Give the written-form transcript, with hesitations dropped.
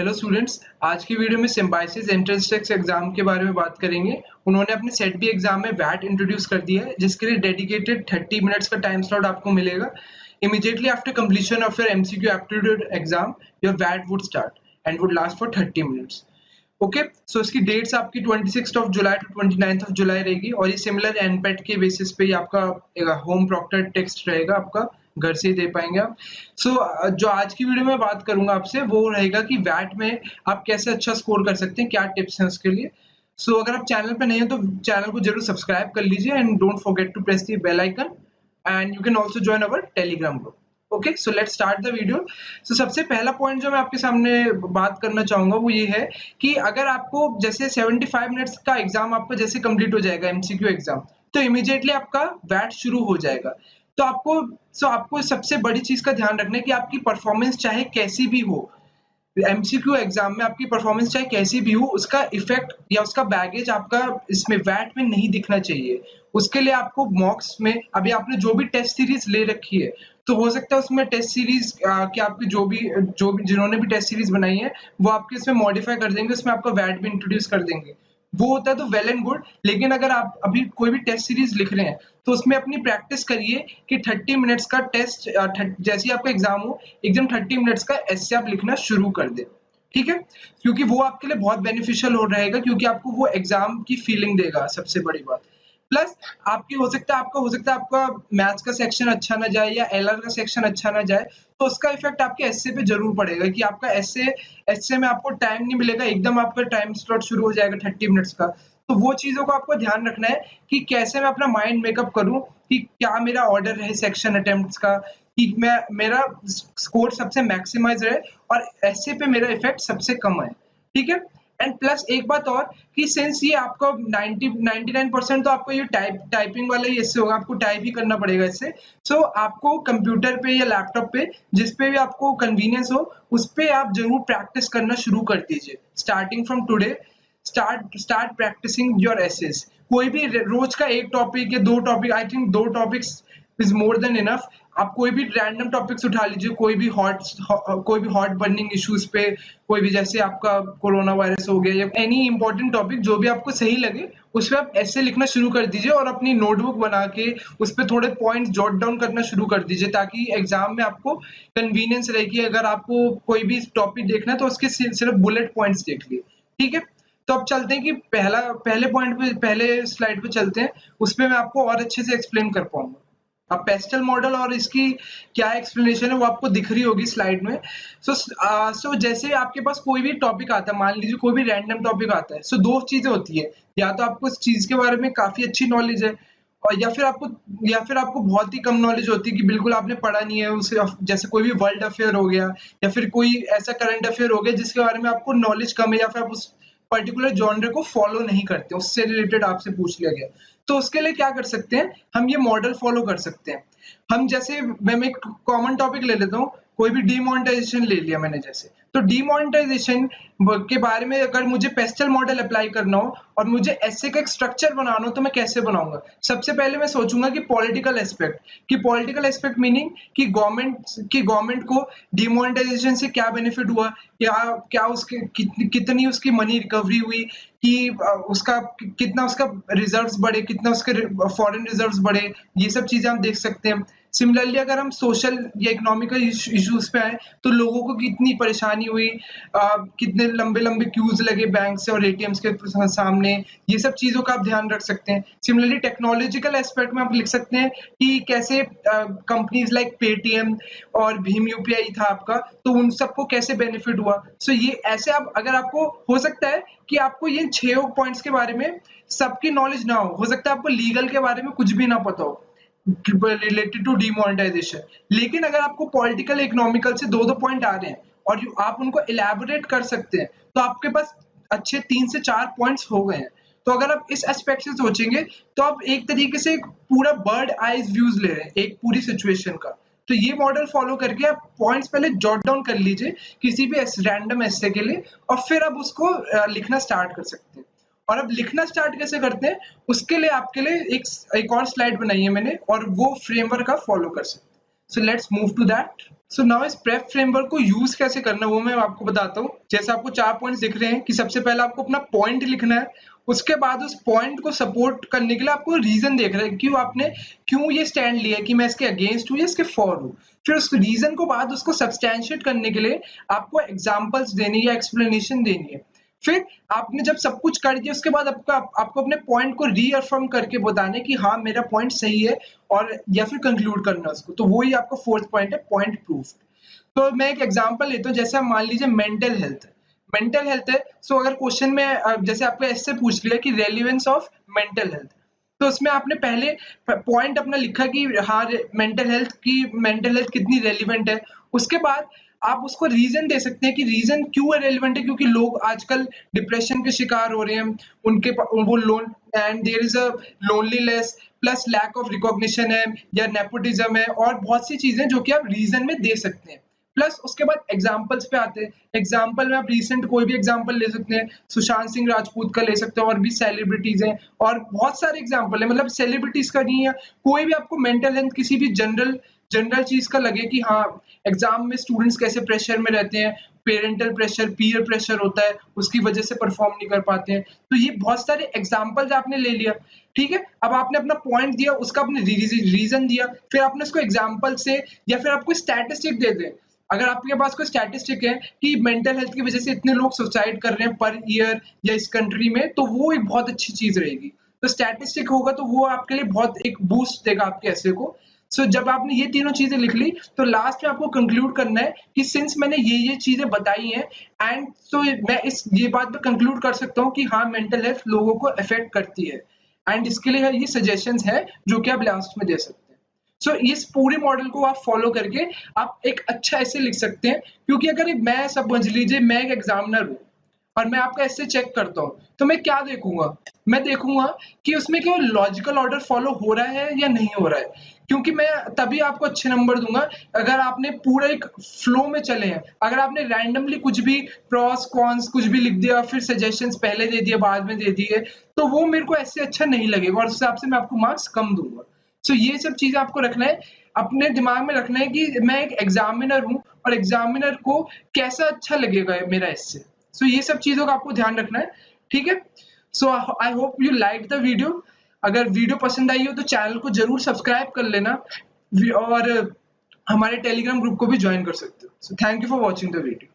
Hello students, आज की video में सिम्बायोसिस एंट्रेंस टेस्ट एग्जाम के बारे में बात करेंगे। उन्होंने अपने सेट बी एग्जाम में वैट इंट्रोड्यूस कर दिया है, जिसके लिए डेडिकेटेड 30 मिनट्स का टाइम स्लॉट आपको मिलेगा। Immediately after completion of your MCQ aptitude exam, your वैट would start and would last for 30 minutes. Okay, so इसकी डेट्स आपकी 26 of July to 29 of July रहेगी और ये सिमिलर एनपेट के बेसिस पे ही आपका होम प्रॉक्टर टेक्स्ट रहेगा, आपका घर से ही दे पाएंगे आप। जो आज की वीडियो में बात करूंगा आपसे वो रहेगा कि वैट में आप कैसे अच्छा स्कोर कर सकते हैं, क्या टिप्स हैं उसके लिए। अगर आप चैनल पे नहीं हो तो चैनल को जरूर सब्सक्राइब कर लीजिए and don't forget to press the bell icon and you can also join our Telegram group. Okay, so let's start the video. सबसे पहला पॉइंट जो मैं आपके सामने बात करना चाहूंगा वो ये है कि अगर आपको जैसे 75 मिनट्स का एग्जाम आपका जैसे कंप्लीट हो जाएगा एमसीक्यू एग्जाम, तो इमीडिएटली आपका वैट शुरू हो जाएगा। तो आपको सबसे बड़ी चीज का ध्यान रखना है कि आपकी परफॉर्मेंस चाहे कैसी भी हो, एमसीक्यू एग्जाम में आपकी परफॉर्मेंस चाहे कैसी भी हो, उसका इफेक्ट या उसका बैगेज आपका इसमें वैट में नहीं दिखना चाहिए। उसके लिए आपको मॉक्स में अभी आपने जो भी टेस्ट सीरीज ले रखी है, तो हो सकता है उसमें टेस्ट सीरीज कि आपकी जो भी जिन्होंने भी टेस्ट सीरीज बनाई है वो आपके इसमें मॉडिफाई कर देंगे, उसमें आपका वैट भी इंट्रोड्यूस कर देंगे। वो होता है तो वेल एंड गुड, लेकिन अगर आप अभी कोई भी टेस्ट सीरीज लिख रहे हैं तो उसमें अपनी प्रैक्टिस करिए कि 30 मिनट्स का टेस्ट, जैसे ही आपका एग्जाम हो एकदम 30 मिनट्स का ऐसे आप लिखना शुरू कर दें। ठीक है, क्योंकि वो आपके लिए बहुत बेनिफिशियल हो रहेगा, क्योंकि आपको वो एग्जाम की फीलिंग देगा, सबसे बड़ी बात। प्लस आपकी हो सकता है आपका मैथ्स का सेक्शन अच्छा ना जाए या एलआर का सेक्शन अच्छा ना जाए, तो उसका इफेक्ट आपके एसए पे जरूर पड़ेगा कि आपका एसए में आपको टाइम नहीं मिलेगा, एकदम आपका टाइम स्लॉट शुरू हो जाएगा 30 मिनट्स का। तो वो चीजों को आपको ध्यान रखना है कि कैसे मैं अपना माइंड मेकअप करूं कि क्या मेरा ऑर्डर रहे सेक्शन अटेम्प्ट्स का, कि मैं मेरा स्कोर सबसे मैक्सिमाइज रहे और एसए पे मेरा इफेक्ट सबसे कम आए। ठीक है, एंड प्लस एक बात और कि सिंस ये आपका 99% तो आपको ये टाइपिंग वाला ही इससे होगा, आपको टाइप ही करना पड़ेगा इससे। आपको कंप्यूटर पे या लैपटॉप पे जिस पे भी आपको कन्वीनियंस हो, उस पे आप जरूर प्रैक्टिस करना शुरू कर दीजिए। Starting from today start practising your essays. कोई भी रोज का एक टॉपिक या दो topic, I think 2 topics is more than enough. आप कोई भी रैंडम टॉपिक्स उठा लीजिए, कोई भी हॉट बर्निंग इश्यूज पे, कोई भी जैसे आपका कोरोना वायरस हो गया या एनी इंपॉर्टेंट टॉपिक जो भी आपको सही लगे, उस पे आप ऐसे लिखना शुरू कर दीजिए और अपनी नोटबुक बना के उस पे थोड़े पॉइंट्स जॉट डाउन करना शुरू कर दीजिए, ताकि एग्जाम में आपको कन्वीनियंस रहे कि अगर आपको कोई भी टॉपिक देखना है तो उसके सिर्फ बुलेट पॉइंट्स देख लिए। ठीक है, तो अब चलते हैं कि पहले स्लाइड पे चलते हैं, उसपे मैं आपको और अच्छे से एक्सप्लेन कर पाऊंगा। अब पेस्टल मॉडल और इसकी क्या एक्सप्लेनेशन है वो आपको दिख रही होगी स्लाइड में। जैसे आपके पास कोई भी टॉपिक आता है, मान लीजिए कोई भी रैंडम टॉपिक आता है, दो चीजें होती है, या तो आपको इस चीज के बारे में काफी अच्छी नॉलेज है, और या फिर आपको बहुत ही कम नॉलेज होती है कि बिल्कुल आपने पढ़ा नहीं है उसे। जैसे कोई भी वर्ल्ड अफेयर हो गया या फिर कोई ऐसा करंट अफेयर हो गया जिसके बारे में आपको नॉलेज कम है, या फिर आप उस पर्टिकुलर जॉनर को फॉलो नहीं करते, उससे रिलेटेड आपसे पूछ लिया गया, तो उसके लिए क्या कर सकते हैं, हम ये मॉडल फॉलो कर सकते हैं। हम जैसे मैं एक कॉमन टॉपिक ले लेता हूँ, कोई भी डीमोनेटाइजेशन ले लिया मैंने जैसे, तो डीमोनेटाइजेशन के बारे में अगर मुझे पेस्टल मॉडल अप्लाई करना हो और मुझे ऐसे का एक स्ट्रक्चर बनाना हो, तो मैं कैसे बनाऊंगा। सबसे पहले मैं सोचूंगा कि पॉलिटिकल एस्पेक्ट मीनिंग कि गवर्नमेंट को डीमोनेटाइजेशन से क्या बेनिफिट हुआ, क्या क्या उसके कितनी उसकी मनी रिकवरी हुई, कि उसका कितना उसका रिजर्व्स बढ़े, कितना उसके फॉरेन रिजर्व्स बढ़े, ये सब चीजें हम देख सकते हैं। सिमिलरली अगर हम सोशल या इकोनॉमिकल इश्यूज पे आए, तो लोगों को कितनी परेशानी हुई, कितने लंबे लंबे क्यूज लगे बैंक से और एटीएम्स के सामने, ये सब चीजों का आप ध्यान रख सकते हैं। सिमिलरली टेक्नोलॉजिकल एस्पेक्ट में आप लिख सकते हैं कि कैसे कंपनीज लाइक पेटीएम और भीम यूपीआई था आपका, तो उन सबको कैसे बेनिफिट हुआ। ये ऐसे आप, अगर आपको हो सकता है कि आपको ये 6 पॉइंट्स के बारे में सबकी नॉलेज ना हो सकता है आपको लीगल के बारे में कुछ भी ना पता हो रिलेटेड टू डीमोनेटाइजेशन, लेकिन अगर आपको पॉलिटिकल इकोनॉमिकल से दो पॉइंट आ रहे हैं और आप उनको इलेबोरेट कर सकते हैं, तो आपके पास अच्छे 3 से 4 पॉइंट्स हो गए हैं। तो अगर आप इस एस्पेक्ट से सोचेंगे, तो आप एक तरीके से एक पूरा बर्ड आइज व्यूज ले रहे हैं एक पूरी सिचुएशन का। तो ये मॉडल फॉलो करके आप पॉइंट्स पहले जॉट डाउन कर लीजिए किसी भी रैंडम एस्से के लिए, और फिर आप उसको लिखना स्टार्ट कर सकते हैं। और अब लिखना स्टार्ट कैसे करते हैं, उसके लिए आपके लिए एक और स्लाइड बनाई है मैंने, और वो फ्रेमवर्क आप फॉलो कर सकते हैं। So let's move to that. So now इस प्रेप फ्रेमवर्क को यूज कैसे करना है वो मैं आपको बताता हूँ। जैसे आपको 4 पॉइंट्स दिख रहे हैं कि सबसे पहले आपको अपना पॉइंट लिखना है, उसके बाद उस पॉइंट को सपोर्ट करने के लिए आपको रीजन देखना है, क्यों ये स्टैंड लिया है, कि मैं इसके अगेंस्ट हूँ या इसके फॉर हूँ। फिर उस रीजन को बाद उसको सब्सटैंशिएट करने के लिए आपको एग्जांपल्स देनी या एक्सप्लेनेशन देनी है। फिर आपने जब सब कुछ कर दिया उसके बाद आपको अपने पॉइंट को रीअफर्म करके बताना है कि हाँ मेरा पॉइंट सही है, और या फिर कंक्लूड करना है उसको। तो वही आपका फोर्थ पॉइंट है, पॉइंट प्रूफ। तो मैं एक एग्जांपल लेता हूँ, जैसे आप मान लीजिए मेंटल हेल्थ है। सो अगर क्वेश्चन में जैसे आपको ऐसे पूछ लिया कि रेलिवेंस ऑफ मेंटल हेल्थ, तो उसमें आपने पहले पॉइंट अपना लिखा कि हाँ मेंटल हेल्थ कितनी रेलिवेंट है। उसके बाद आप उसको रीजन दे सकते हैं कि रीजन क्यों रेलिवेंट है, क्योंकि लोग आजकल डिप्रेशन के शिकार हो रहे हैं, वो lone and there is a loneliness plus lack of recognition है, या नेपोटिज्म है, और बहुत सी चीजें जो कि आप रीजन में दे सकते हैं। प्लस उसके बाद एग्जाम्पल्स पे आते हैं। एग्जाम्पल में आप रिसेंट कोई भी एग्जाम्पल ले सकते हैं, सुशांत सिंह राजपूत का ले सकते हैं, और भी सेलिब्रिटीज हैं, और बहुत सारे एग्जाम्पल है। मतलब सेलिब्रिटीज का नहीं है, कोई भी आपको मेंटल हेल्थ किसी भी जनरल जनरल चीज का लगे कि हाँ एग्जाम में स्टूडेंट्स कैसे प्रेशर में रहते हैं, पेरेंटल प्रेशर, पीयर प्रेशर होता है, उसकी वजह से परफॉर्म नहीं कर पाते हैं। तो ये बहुत सारे एग्जाम्पल्स आपने ले लिया, ठीक है। अब आपने अपना पॉइंट दिया, उसका आपने रीजन दिया, फिर आपने उसको एग्जाम्पल से या फिर आपको स्टैटिस्टिक दे दें। अगर आपके पास कोई स्टैटिस्टिक है कि मेंटल हेल्थ की वजह से इतने लोग सुसाइड कर रहे हैं पर ईयर या इस कंट्री में, तो वो एक बहुत अच्छी चीज रहेगी। तो स्टैटिस्टिक होगा तो वो आपके लिए बहुत एक बूस्ट देगा आपके ऐसे को। सो जब आपने ये तीनों चीजें लिख ली, तो लास्ट में आपको कंक्लूड करना है कि सिंस मैंने ये चीजें बताई हैं, एंड तो मैं इस ये बात पे कंक्लूड कर सकता हूँ कि हाँ मेंटल हेल्थ लोगों को अफेक्ट करती है, एंड इसके लिए ये सजेशंस है जो कि आप लास्ट में दे सकते हैं। सो इस पूरे मॉडल को आप फॉलो करके आप एक अच्छा ऐसे लिख सकते हैं। क्योंकि अगर मैं समझ लीजिए मैं एक एग्जामिनर हूँ और मैं आपका ऐसे चेक करता हूँ, तो मैं क्या देखूंगा, मैं देखूंगा कि उसमें केवल लॉजिकल ऑर्डर फॉलो हो रहा है या नहीं हो रहा है। क्योंकि मैं तभी आपको अच्छे नंबर दूंगा अगर आपने पूरा एक फ्लो में चले हैं। अगर आपने रैंडमली कुछ भी प्रॉस कॉन्स कुछ भी लिख दिया, फिर सजेशंस पहले दे दिए बाद में दे दिए, तो वो मेरे को ऐसे अच्छा नहीं लगेगा, और उस हिसाब से मैं आपको मार्क्स कम दूंगा। सो ये सब चीजें आपको रखना है, अपने दिमाग में रखना है कि मैं एक एग्जामिनर हूँ, और एग्जामिनर को कैसा अच्छा लगेगा मेरा इससे। सो ये सब चीजों का आपको ध्यान रखना है, ठीक है। So I hope you like the video. अगर वीडियो पसंद आई हो तो चैनल को जरूर सब्सक्राइब कर लेना, और हमारे टेलीग्राम ग्रुप को भी ज्वाइन कर सकते हो। So thank you for watching the video.